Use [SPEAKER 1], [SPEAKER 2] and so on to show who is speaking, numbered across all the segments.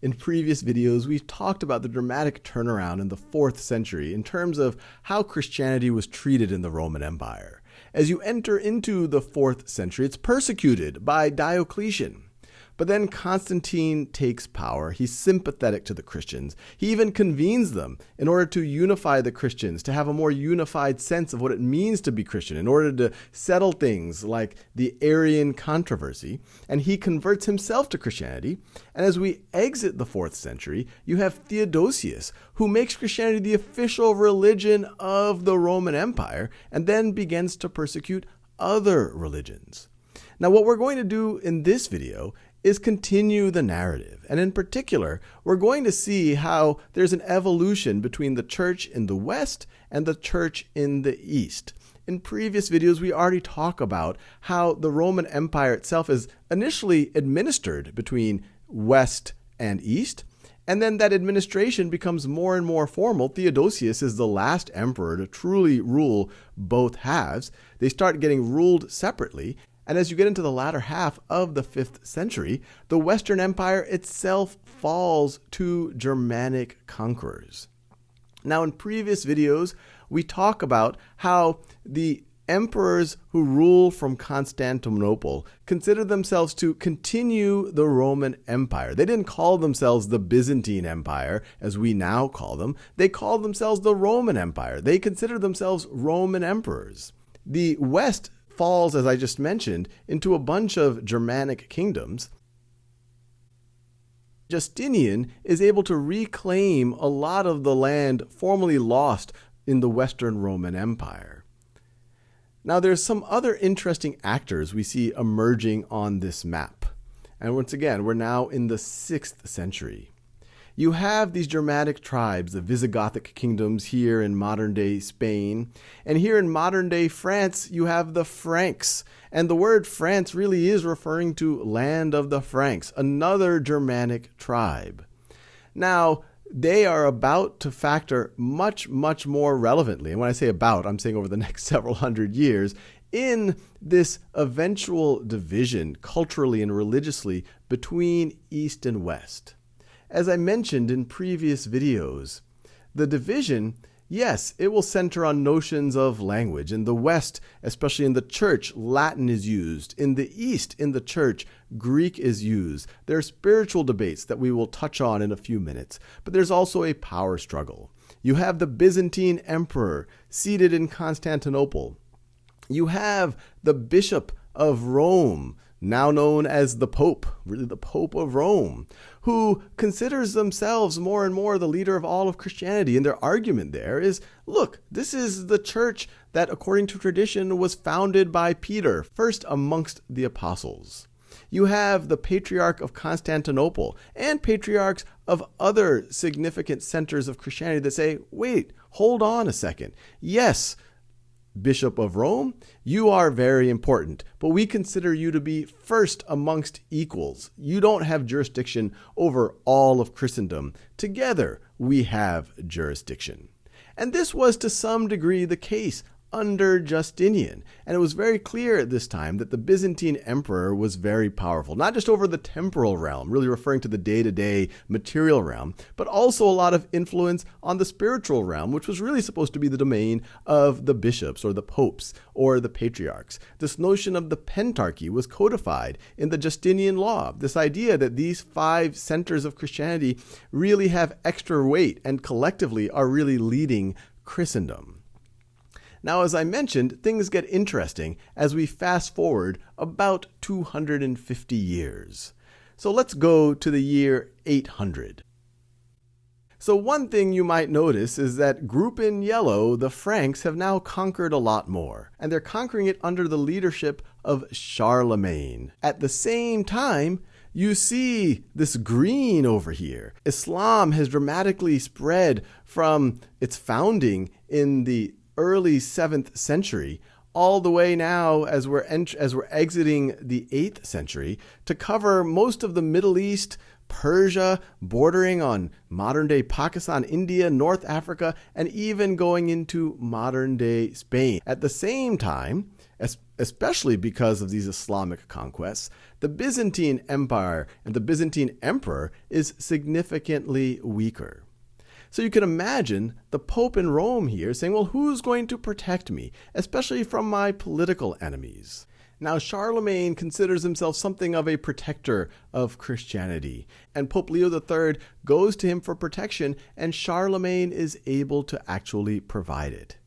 [SPEAKER 1] In previous videos, we've talked about the dramatic turnaround in the 4th century in terms of how Christianity was treated in the Roman Empire. As you enter into the 4th century, it's persecuted by Diocletian. But then Constantine takes power. He's sympathetic to the Christians. He even convenes them in order to unify the Christians, to have a more unified sense of what it means to be Christian, in order to settle things like the Arian controversy. And he converts himself to Christianity. And as we exit the 4th century, you have Theodosius, who makes Christianity the official religion of the Roman Empire, and then begins to persecute other religions. Now, what we're going to do in this video is continue the narrative. And in particular, we're going to see how there's an evolution between the church in the West and the church in the East. In previous videos, we already talk about how the Roman Empire itself is initially administered between West and East, and then that administration becomes more and more formal. Theodosius is the last emperor to truly rule both halves. They start getting ruled separately. And as you get into the latter half of the 5th century, the Western Empire itself falls to Germanic conquerors. Now, in previous videos, we talk about how the emperors who rule from Constantinople considered themselves to continue the Roman Empire. They didn't call themselves the Byzantine Empire, as we now call them. They called themselves the Roman Empire. They considered themselves Roman emperors. The West falls, as I just mentioned, into a bunch of Germanic kingdoms. Justinian is able to reclaim a lot of the land formerly lost in the Western Roman Empire. Now, there's some other interesting actors we see emerging on this map. And once again, we're now in the 6th century. You have these Germanic tribes, the Visigothic kingdoms here in modern-day Spain. And here in modern-day France, you have the Franks. And the word France really is referring to land of the Franks, another Germanic tribe. Now, they are about to factor much, much more relevantly. And when I say about, I'm saying over the next several hundred years, in this eventual division, culturally and religiously, between East and West. As I mentioned in previous videos, the division, yes, it will center on notions of language. In the West, especially in the church, Latin is used. In the East, in the church, Greek is used. There are spiritual debates that we will touch on in a few minutes, but there's also a power struggle. You have the Byzantine emperor seated in Constantinople. You have the Bishop of Rome, now known as the Pope, really the Pope of Rome, who considers themselves more and more the leader of all of Christianity. And their argument there is, look, this is the church that, according to tradition, was founded by Peter, first amongst the apostles. You have the Patriarch of Constantinople and patriarchs of other significant centers of Christianity that say, wait, hold on a second. Yes, Bishop of Rome, you are very important, but we consider you to be first amongst equals. You don't have jurisdiction over all of Christendom. Together, we have jurisdiction. And this was to some degree the case under Justinian. And it was very clear at this time that the Byzantine emperor was very powerful, not just over the temporal realm, really referring to the day-to-day material realm, but also a lot of influence on the spiritual realm, which was really supposed to be the domain of the bishops or the popes or the patriarchs. This notion of the pentarchy was codified in the Justinian law, this idea that these 5 centers of Christianity really have extra weight and collectively are really leading Christendom. Now, as I mentioned, things get interesting as we fast forward about 250 years. So let's go to the year 800. So one thing you might notice is that group in yellow, the Franks, have now conquered a lot more, and they're conquering it under the leadership of Charlemagne. At the same time, you see this green over here. Islam has dramatically spread from its founding in the early 7th century all the way now as we're exiting the 8th century to cover most of the Middle East, Persia, bordering on modern-day Pakistan, India, North Africa, and even going into modern-day Spain. At the same time, especially because of these Islamic conquests, the Byzantine Empire and the Byzantine emperor is significantly weaker. So you can imagine the Pope in Rome here saying, well, who's going to protect me, especially from my political enemies? Now, Charlemagne considers himself something of a protector of Christianity, and Pope Leo III goes to him for protection, and Charlemagne is able to actually provide it.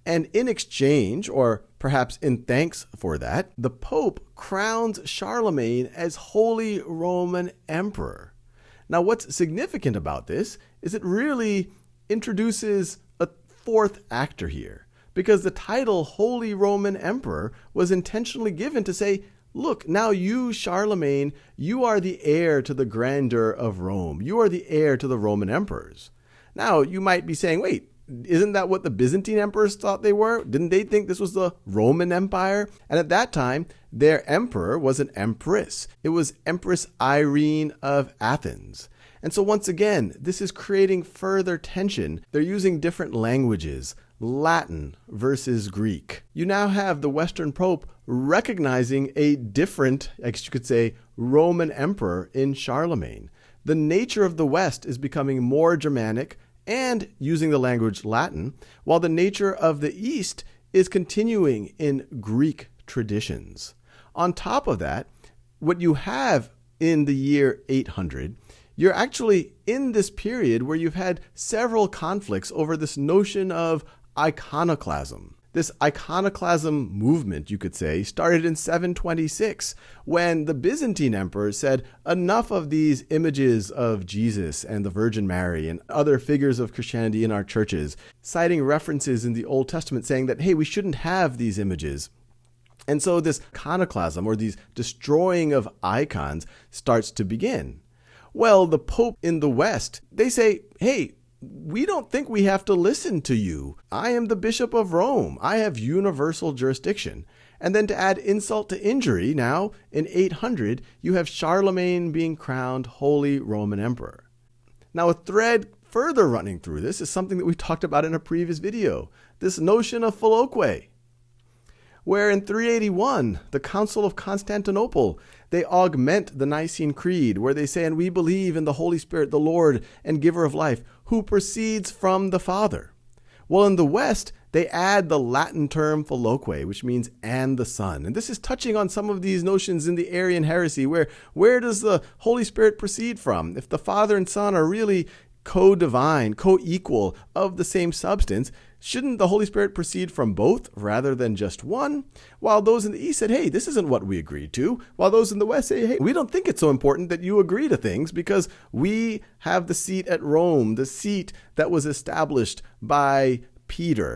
[SPEAKER 1] And in exchange, or perhaps in thanks for that, the Pope crowns Charlemagne as Holy Roman Emperor. Now, what's significant about this is it really introduces a fourth actor here, because the title Holy Roman Emperor was intentionally given to say, look, now you, Charlemagne, you are the heir to the grandeur of Rome. You are the heir to the Roman emperors. Now, you might be saying, wait, isn't that what the Byzantine emperors thought they were? Didn't they think this was the Roman Empire? And at that time, their emperor was an empress. It was Empress Irene of Athens. And so once again, this is creating further tension. They're using different languages, Latin versus Greek. You now have the Western Pope recognizing a different, I guess you could say, Roman emperor in Charlemagne. The nature of the West is becoming more Germanic and using the language Latin, while the nature of the East is continuing in Greek traditions. On top of that, what you have in the year 800, you're actually in this period where you've had several conflicts over this notion of iconoclasm. This iconoclasm movement, you could say, started in 726 when the Byzantine emperor said, enough of these images of Jesus and the Virgin Mary and other figures of Christianity in our churches, citing references in the Old Testament saying that, hey, we shouldn't have these images. And so this iconoclasm, or these destroying of icons, starts to begin. Well, the Pope in the West, they say, hey, we don't think we have to listen to you. I am the Bishop of Rome. I have universal jurisdiction. And then to add insult to injury, now in 800, you have Charlemagne being crowned Holy Roman Emperor. Now, a thread further running through this is something that we talked about in a previous video, this notion of filoque, where in 381, the Council of Constantinople, they augment the Nicene Creed, where they say, and we believe in the Holy Spirit, the Lord and giver of life, who proceeds from the Father. Well, in the West, they add the Latin term filoque, which means and the Son. And this is touching on some of these notions in the Arian heresy, where does the Holy Spirit proceed from? If the Father and Son are really co-divine, co-equal of the same substance, shouldn't the Holy Spirit proceed from both rather than just one? While those in the East said, hey, this isn't what we agreed to. While those in the West say, hey, we don't think it's so important that you agree to things because we have the seat at Rome, the seat that was established by Peter.